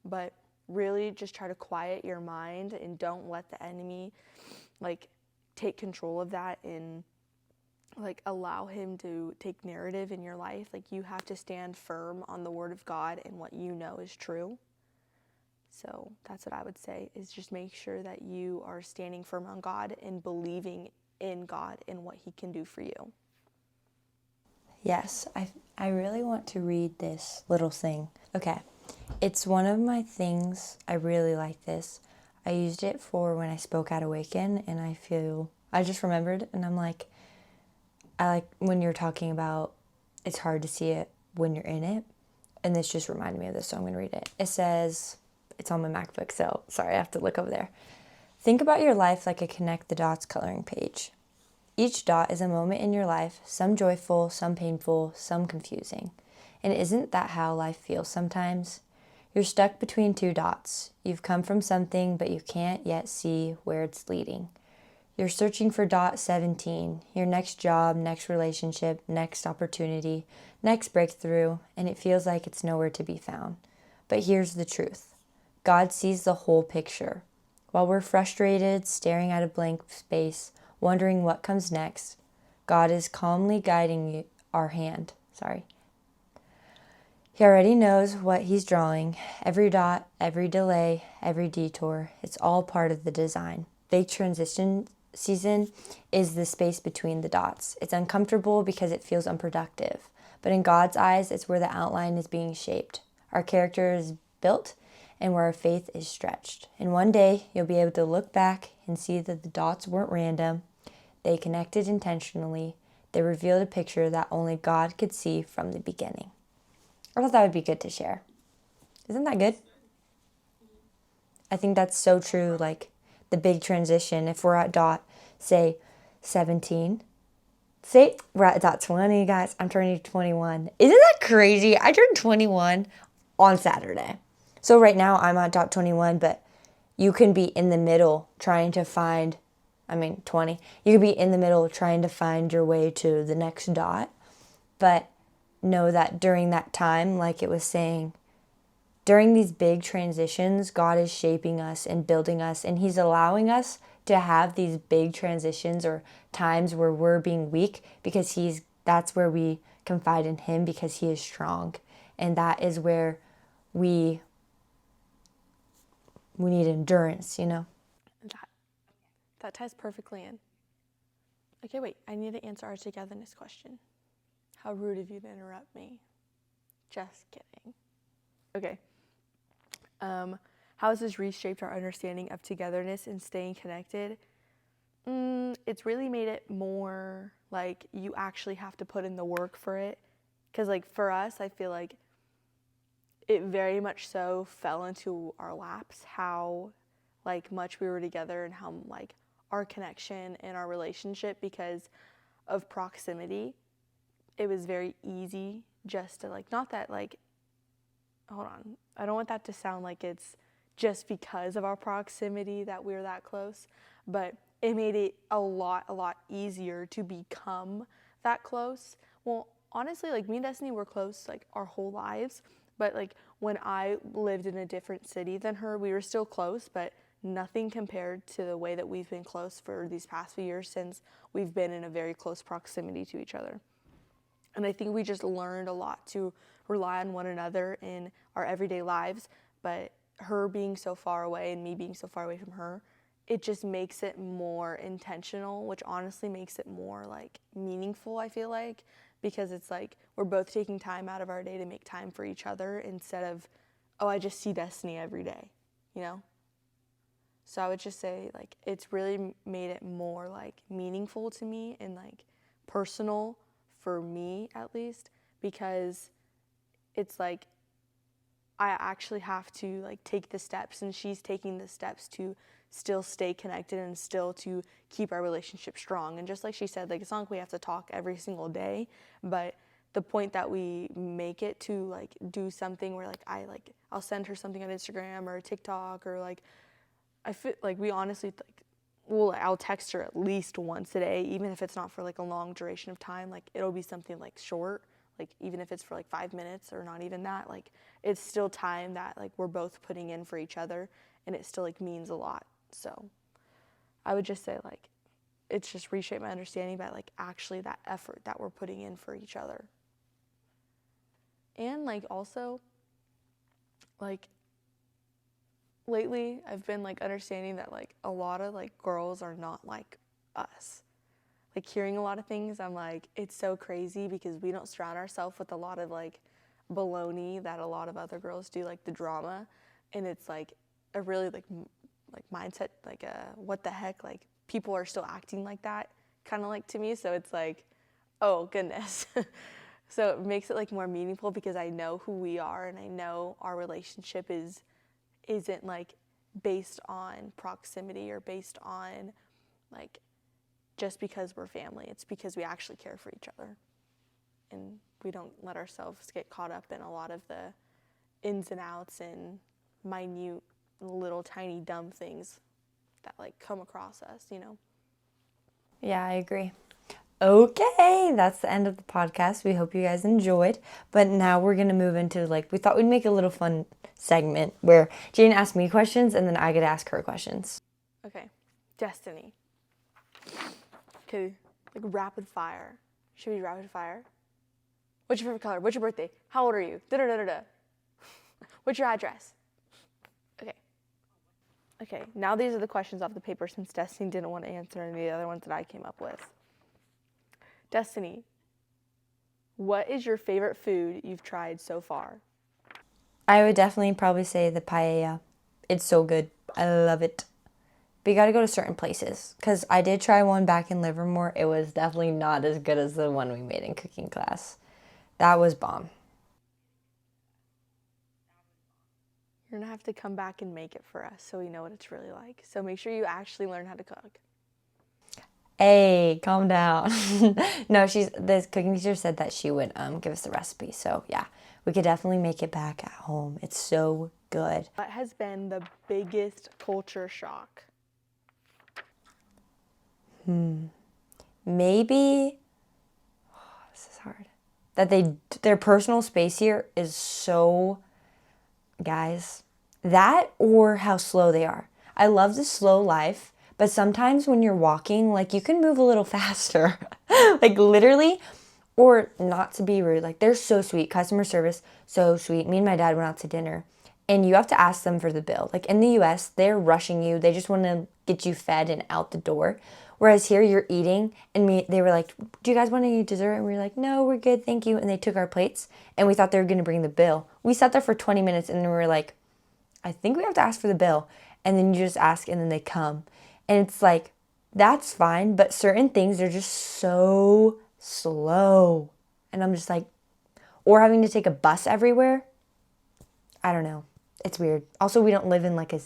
But really just try to quiet your mind and don't let the enemy, like, take control of that and, like, allow him to take narrative in your life. Like, you have to stand firm on the word of God and what you know is true. So that's what I would say, is just make sure that you are standing firm on God and believing in God and what he can do for you. Yes, I really want to read this little thing. Okay, it's one of my things. I really like this. I used it for when I spoke at Awaken, and I just remembered, and I'm like, I like when you're talking about it's hard to see it when you're in it, and this just reminded me of this, so I'm going to read it. It says, it's on my MacBook, so sorry, I have to look over there. Think about your life like a connect the dots coloring page. Each dot is a moment in your life, some joyful, some painful, some confusing. And isn't that how life feels sometimes? You're stuck between two dots. You've come from something, but you can't yet see where it's leading. You're searching for dot 17, your next job, next relationship, next opportunity, next breakthrough, and it feels like it's nowhere to be found. But here's the truth. God sees the whole picture. While we're frustrated, staring at a blank space, wondering what comes next, God is calmly guiding our hand. He already knows what he's drawing. Every dot, every delay, every detour, it's all part of the design. Big transition season is the space between the dots. It's uncomfortable because it feels unproductive. But in God's eyes, it's where the outline is being shaped. Our character is built and where our faith is stretched. And one day, you'll be able to look back and see that the dots weren't random. They connected intentionally. They revealed a picture that only God could see from the beginning. I thought that would be good to share. Isn't that good? I think that's so true, like the big transition. If we're at dot, say, 17, say we're at dot 20, guys. I'm turning 21. Isn't that crazy? I turned 21 on Saturday. So right now I'm at dot 21, but you can be in the middle trying to find, 20. You could be in the middle trying to find your way to the next dot. But know that during that time, like it was saying, during these big transitions, God is shaping us and building us, and he's allowing us to have these big transitions or times where we're being weak, because that's where we confide in him, because he is strong. And that is where we need endurance, That ties perfectly in. Okay, wait, I need to answer our togetherness question. How rude of you to interrupt me. Just kidding. Okay. How has this reshaped our understanding of togetherness and staying connected? It's really made it more like you actually have to put in the work for it. Because, like, for us, I feel like it very much so fell into our laps how, like, much we were together and how, like, our connection and our relationship, because of proximity, it was very easy just to, like, not that, like, hold on, I don't want that to sound like it's just because of our proximity that we're that close, but it made it a lot easier to become that close. Well, honestly, like, me and Destiny were close, like, our whole lives, but, like, when I lived in a different city than her, we were still close, but nothing compared to the way that we've been close for these past few years since we've been in a very close proximity to each other. And I think we just learned a lot to rely on one another in our everyday lives, but her being so far away and me being so far away from her, it just makes it more intentional, which honestly makes it more like meaningful, I feel like, because it's like we're both taking time out of our day to make time for each other instead of, oh, I just see Destiny every day, you know? So I would just say like it's really made it more like meaningful to me and like personal for me at least, because it's like I actually have to like take the steps and she's taking the steps to still stay connected and still to keep our relationship strong. And just like she said, like it's not like we have to talk every single day, but the point that we make it to like do something where like I'll send her something on Instagram or TikTok, or like I feel like we honestly like I'll text her at least once a day, even if it's not for like a long duration of time. Like it'll be something like short, like even if it's for like 5 minutes or not even that, like it's still time that like we're both putting in for each other, and it still like means a lot. So I would just say like it's just reshaped my understanding by like actually that effort that we're putting in for each other. And like also like lately I've been like understanding that like a lot of like girls are not like us. Like hearing a lot of things, I'm like, it's so crazy because we don't surround ourselves with a lot of like baloney that a lot of other girls do, like the drama. And it's like a really like mindset, like a what the heck, like people are still acting like that kind of like to me. So it's like, oh goodness. So it makes it like more meaningful because I know who we are and I know our relationship isn't like based on proximity or based on like just because we're family. It's because we actually care for each other. And we don't let ourselves get caught up in a lot of the ins and outs and minute little tiny dumb things that like come across us, you know? Yeah, I agree. Okay, that's the end of the podcast. We hope you guys enjoyed. But now we're going to move into like, we thought we'd make a little fun segment where Jaedyn asks me questions and then I get to ask her questions. Okay, Destiny. Okay, like rapid fire. Should we do rapid fire? What's your favorite color? What's your birthday? How old are you? Da-da-da-da-da. What's your address? Okay. Okay, now these are the questions off the paper since Destiny didn't want to answer any of the other ones that I came up with. Destiny, what is your favorite food you've tried so far? I would definitely probably say the paella. It's so good. I love it. But you got to go to certain places because I did try one back in Livermore. It was definitely not as good as the one we made in cooking class. That was bomb. You're gonna have to come back and make it for us so we know what it's really like. So make sure you actually learn how to cook. Hey, calm down. No, the cooking teacher said that she would give us the recipe. So yeah, we could definitely make it back at home. It's so good. What has been the biggest culture shock? Maybe, this is hard, that their personal space here is so, guys, that or how slow they are. I love the slow life, but sometimes when you're walking, like you can move a little faster, like literally, or not to be rude, like they're so sweet. Customer service, so sweet. Me and my dad went out to dinner and you have to ask them for the bill. Like in the US, they're rushing you. They just want to get you fed and out the door. Whereas here you're eating and they were like, do you guys want any dessert? And we were like, no, we're good, thank you. And they took our plates and we thought they were going to bring the bill. We sat there for 20 minutes and then we were like, I think we have to ask for the bill. And then you just ask and then they come. And it's like, that's fine. But certain things are just so slow. And I'm just like, or having to take a bus everywhere. I don't know. It's weird. Also, we don't live in like a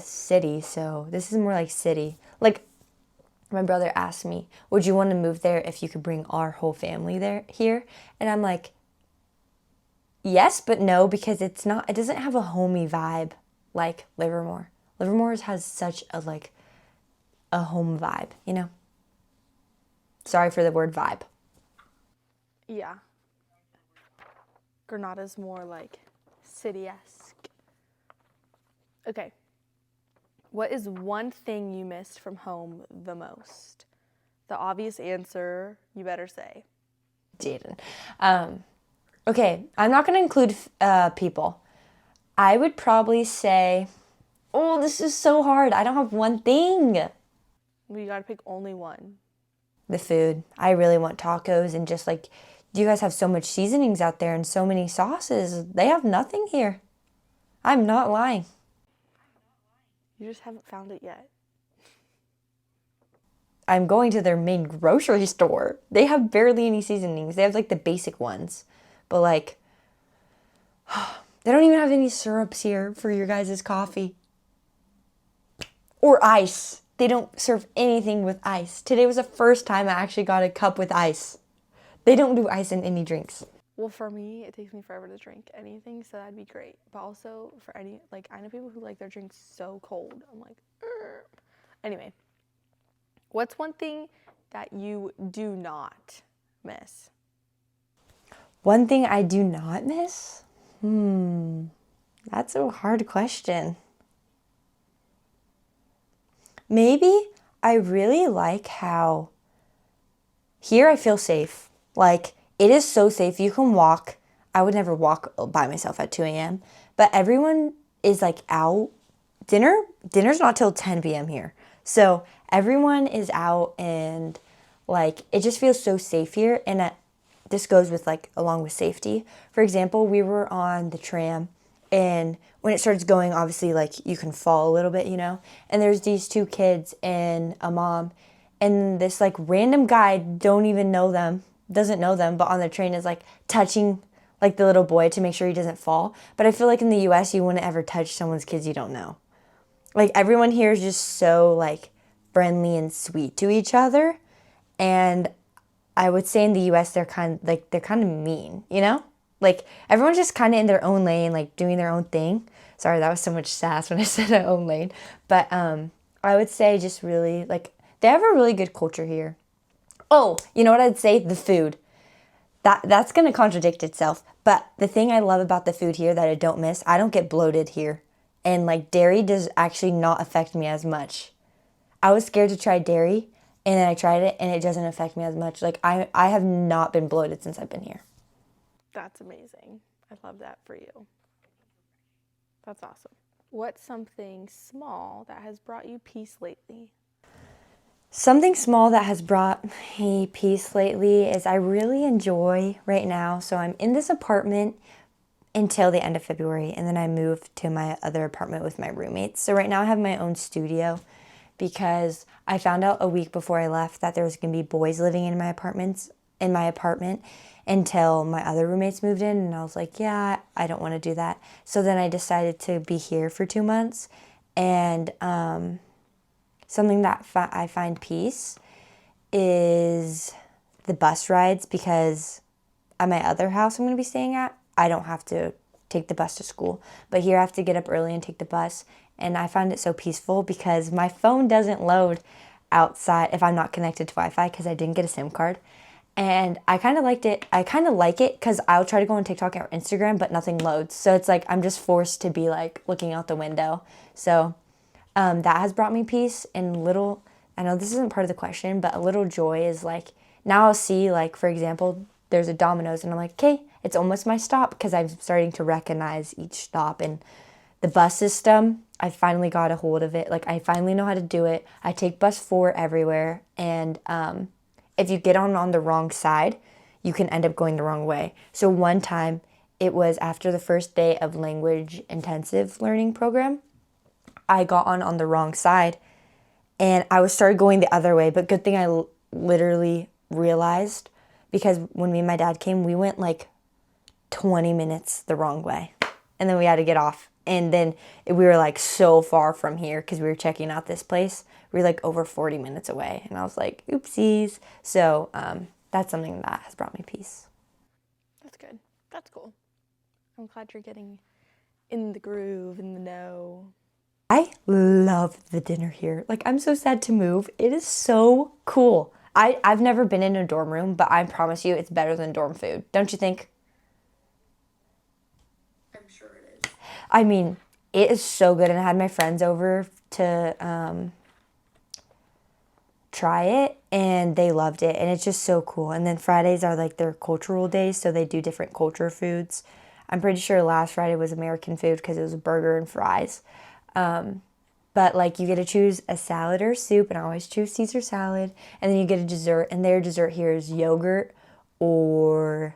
city, so this is more like city. Like my brother asked me, "Would you want to move there if you could bring our whole family here?" And I'm like, "Yes, but no, because it doesn't have a homey vibe like Livermore. Livermore has such a home vibe, you know?" Sorry for the word vibe. Yeah. Granada's more like city-esque. Okay, What is one thing you missed from home the most? The obvious answer, you better say. Jaedyn. Okay, I'm not going to include people. I would probably say, oh, this is so hard. I don't have one thing. We gotta pick only one. The food. I really want tacos and just like, you guys have so much seasonings out there and so many sauces. They have nothing here. I'm not lying. You just haven't found it yet. I'm going to their main grocery store. They have barely any seasonings. They have like the basic ones. But like, they don't even have any syrups here for your guys' coffee. Or ice. They don't serve anything with ice. Today was the first time I actually got a cup with ice. They don't do ice in any drinks. Well, for me, it takes me forever to drink anything, so that'd be great. But also, for any, like, I know people who like their drinks so cold. I'm like, "Urgh." Anyway, what's one thing that you do not miss? One thing I do not miss? That's a hard question. Maybe I really like how here I feel safe. Like, it is so safe. You can walk. I would never walk by myself at 2 a.m. But everyone is like out. Dinner's not till 10 p.m. here. So everyone is out and like it just feels so safe here. And this goes with like along with safety. For example, we were on the tram and when it starts going, obviously like you can fall a little bit, you know. And there's these two kids and a mom and this like random guy doesn't know them, but on the train is like touching like the little boy to make sure he doesn't fall. But I feel like in the US you wouldn't ever touch someone's kids you don't know. Like everyone here is just so like friendly and sweet to each other. And I would say in the US they're kind of mean, you know? Like everyone's just kind of in their own lane, like doing their own thing. Sorry, that was so much sass when I said their own lane. But I would say just really like they have a really good culture here. Oh, you know what I'd say? The food. That's going to contradict itself. But the thing I love about the food here that I don't miss, I don't get bloated here. And like dairy does actually not affect me as much. I was scared to try dairy and then I tried it and it doesn't affect me as much. Like I have not been bloated since I've been here. That's amazing. I love that for you. That's awesome. What's something small that has brought you peace lately? Something small that has brought me peace lately is I really enjoy right now. So I'm in this apartment until the end of February and then I moved to my other apartment with my roommates. So right now I have my own studio because I found out a week before I left that there was going to be boys living in my apartment until my other roommates moved in and I was like, yeah, I don't want to do that. So then I decided to be here for 2 months and something that I find peace is the bus rides because at my other house I'm going to be staying at, I don't have to take the bus to school. But here I have to get up early and take the bus. And I find it so peaceful because my phone doesn't load outside if I'm not connected to Wi-Fi because I didn't get a SIM card. And I kind of liked it. I kind of like it because I'll try to go on TikTok or Instagram, but nothing loads. So it's like I'm just forced to be like looking out the window. So that has brought me peace and little, I know this isn't part of the question, but a little joy is like, now I'll see like, for example, there's a Domino's and I'm like, okay, it's almost my stop because I'm starting to recognize each stop and the bus system, I finally got a hold of it. Like I finally know how to do it. I take bus 4 everywhere and if you get on the wrong side, you can end up going the wrong way. So one time it was after the first day of language intensive learning program, I got on the wrong side and I started going the other way. But good thing I literally realized because when me and my dad came, we went like 20 minutes the wrong way. And then we had to get off. And then we were like so far from here because we were checking out this place. We were like over 40 minutes away. And I was like, oopsies. So that's something that has brought me peace. That's good. That's cool. I'm glad you're getting in the groove, in the know. I love the dinner here. Like, I'm so sad to move. It is so cool. I've never been in a dorm room, but I promise you it's better than dorm food. Don't you think? I'm sure it is. I mean, It is so good, and I had my friends over to try it, and they loved it, and it's just so cool. And then Fridays are like their cultural days, so they do different culture foods. I'm pretty sure last Friday was American food because it was a burger and fries. But like you get to choose a salad or soup, and I always choose Caesar salad. And then you get a dessert, and their dessert here is yogurt or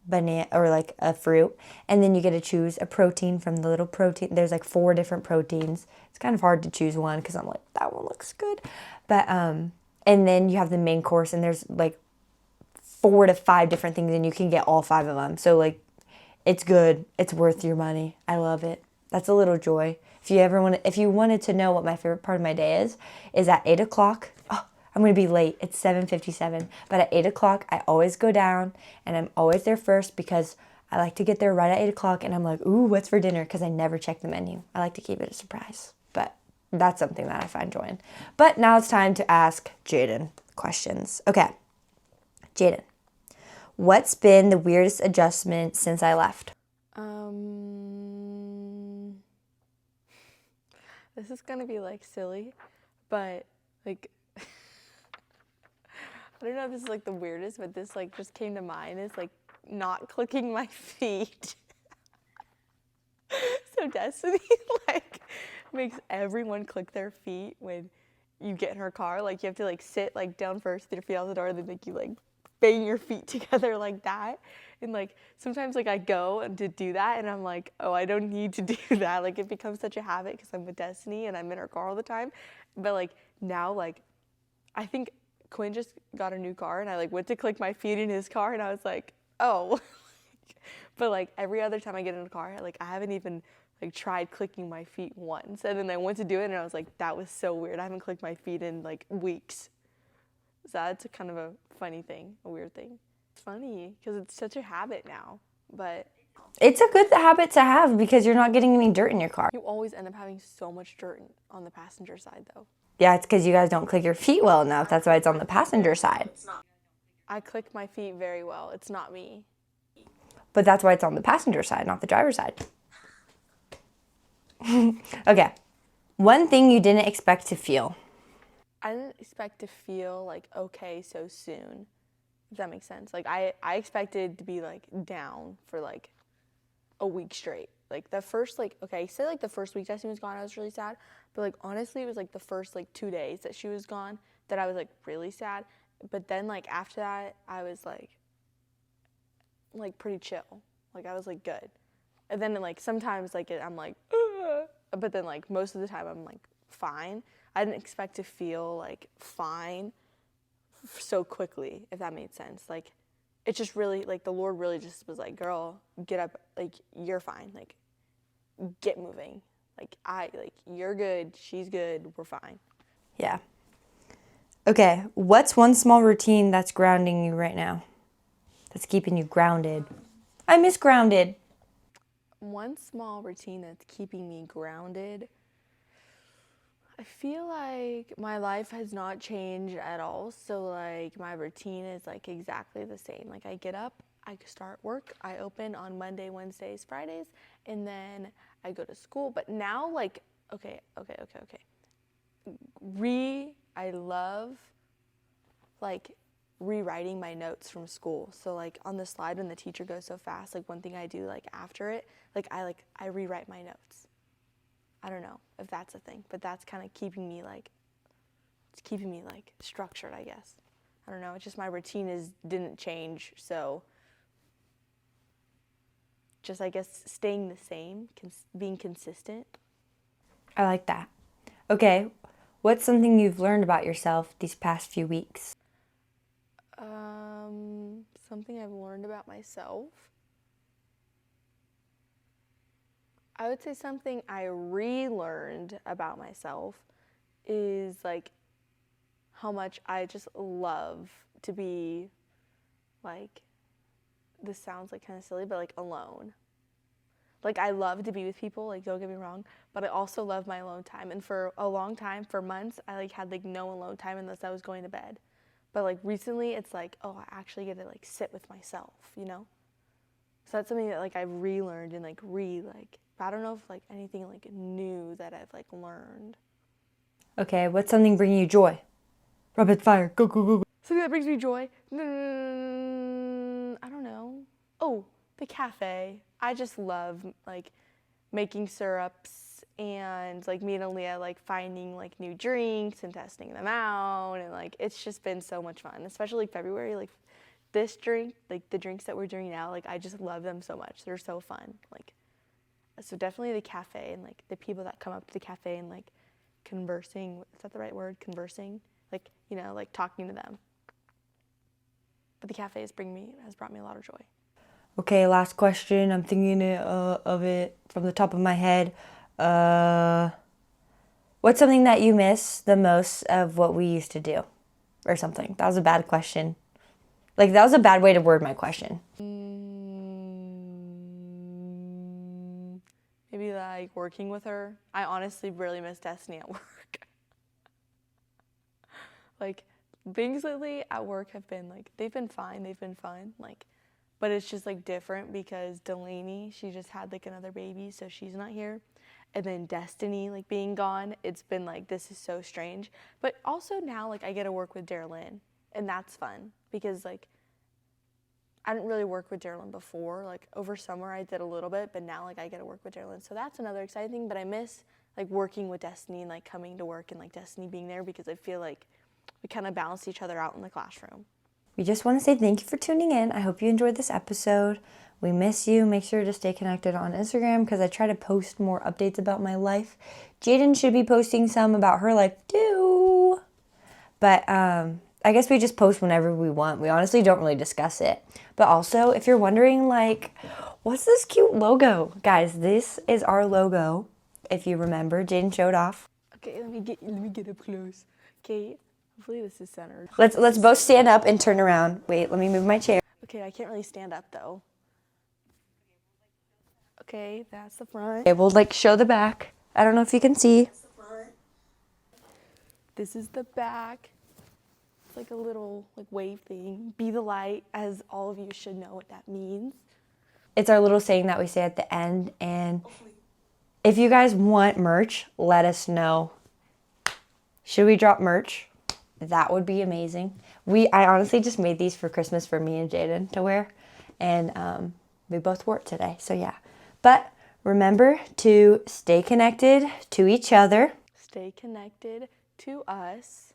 banana or like a fruit. And then you get to choose a protein from the little protein. There's like 4 different proteins. It's kind of hard to choose one because I'm like, that one looks good. But and then you have the main course, and there's like 4 to 5 different things, and you can get all 5 of them. So like, it's good. It's worth your money. I love it. That's a little joy. If you wanted to know what my favorite part of my day is at 8 o'clock. Oh, I'm gonna be late. It's 7:57. But at 8 o'clock, I always go down, and I'm always there first because I like to get there right at 8 o'clock, and I'm like, ooh, what's for dinner? Because I never check the menu. I like to keep it a surprise. But that's something that I find joy in. But now it's time to ask Jaedyn questions. Okay, Jaedyn, what's been the weirdest adjustment since I left? This is gonna be like silly, but like I don't know if this is like the weirdest, but this like just came to mind is like not clicking my feet. So Destiny like makes everyone click their feet when you get in her car. Like you have to like sit like down first with your feet out the door, and then make you like bang your feet together like that. And like sometimes like I go and to do that, and I'm like, oh, I don't need to do that. Like it becomes such a habit because I'm with Destiny and I'm in her car all the time. But like now, like I think Quinn just got a new car, and I like went to click my feet in his car, and I was like, oh. But like every other time I get in a car, like I haven't even like tried clicking my feet once. And then I went to do it, and I was like, that was so weird. I haven't clicked my feet in like weeks. So that's kind of a funny thing, a weird thing. It's funny because it's such a habit now, but It's a good habit to have because you're not getting any dirt in your car. you always end up having so much dirt on the passenger side though. Yeah, it's because you guys don't click your feet well enough. That's why it's on the passenger side. I click my feet very well. It's not me. But that's why it's on the passenger side, not the driver's side. Okay. One thing you didn't expect to feel. I didn't expect to feel like okay so soon, if that makes sense. Like I expected to be like down for like a week straight. Like the first like okay, say like the first week Destiny was gone, I was really sad. But like honestly, it was like the first like 2 days that she was gone that I was like really sad. But then like after that, I was like pretty chill. Like I was like good. And then like sometimes like I'm like, ugh. But then like most of the time I'm like fine. I didn't expect to feel like fine so quickly, if that made sense. Like it just really like the Lord really just was like, girl, get up, like you're fine, like get moving. Like you're good, she's good, we're fine. Yeah. Okay. What's one small routine that's grounding you right now? That's keeping you grounded. I miss grounded. One small routine that's keeping me grounded. I feel like my life has not changed at all. So like my routine is like exactly the same. Like I get up, I start work, I open on Monday, Wednesdays, Fridays, and then I go to school. But now like okay. I love like rewriting my notes from school. So like on the slide when the teacher goes so fast, like one thing I do like after it, I rewrite my notes. I don't know if that's a thing, but that's kind of keeping me like structured, I guess. I don't know, it's just my routine didn't change, so just I guess staying the same, being consistent. I like that. Okay. What's something you've learned about yourself these past few weeks? Something I've learned about myself. I would say something I relearned about myself is like how much I just love to be like, this sounds like kind of silly, but like alone. Like I love to be with people, like don't get me wrong, but I also love my alone time. And for a long time, for months, I like had like no alone time unless I was going to bed. But like recently it's like, oh, I actually get to like sit with myself, you know? So that's something that like I've relearned and like But I don't know if like anything like new that I've like learned. Okay, what's something bringing you joy? Rapid fire. Go, go, go, go. Something that brings me joy. I don't know. Oh, the cafe. I just love like making syrups and like me and Aaliyah like finding like new drinks and testing them out, and like it's just been so much fun, especially like February. Like this drink, like the drinks that we're doing now, like I just love them so much. They're so fun. Like so definitely the cafe and like the people that come up to the cafe and like conversing. Is that the right word? Conversing, like you know, like talking to them. But the cafe has brought me a lot of joy. Okay, last question. I'm thinking of it from the top of my head. What's something that you miss the most of what we used to do? Or something. That was a bad question. Like, that was a bad way to word my question. Maybe like working with her. I honestly really miss Destiny at work. Like things lately at work have been like, they've been fun. Like, but it's just like different because Delaney, she just had like another baby, so she's not here. And then Destiny like being gone, it's been like, this is so strange. But also now like I get to work with Darylyn, and that's fun because like I didn't really work with Darylyn before. Like over summer I did a little bit, but now like I get to work with Darylyn. So that's another exciting thing. But I miss like working with Destiny and like coming to work and like Destiny being there because I feel like we kind of balance each other out in the classroom. We just want to say thank you for tuning in. I hope you enjoyed this episode. We miss you. Make sure to stay connected on Instagram because I try to post more updates about my life. Jaedyn should be posting some about her life too. But I guess we just post whenever we want. We honestly don't really discuss it. But also, if you're wondering, like, what's this cute logo? Guys, this is our logo. If you remember, Jaedyn showed off. Okay, let me get up close. Okay, hopefully this is centered. Let's both stand up and turn around. Wait, let me move my chair. Okay, I can't really stand up though. Okay, that's the front. Okay, we'll like show the back. I don't know if you can see. This is the back. It's like a little like wave thing. Be the light, as all of you should know what that means. It's our little saying that we say at the end. And if you guys want merch, let us know. Should we drop merch? That would be amazing. I honestly just made these for Christmas for me and Jaedyn to wear. And we both wore it today. So yeah. But remember to stay connected to each other. Stay connected to us.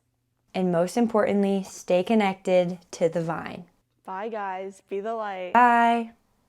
And most importantly, stay connected to the vine. Bye guys. Be the light. Bye.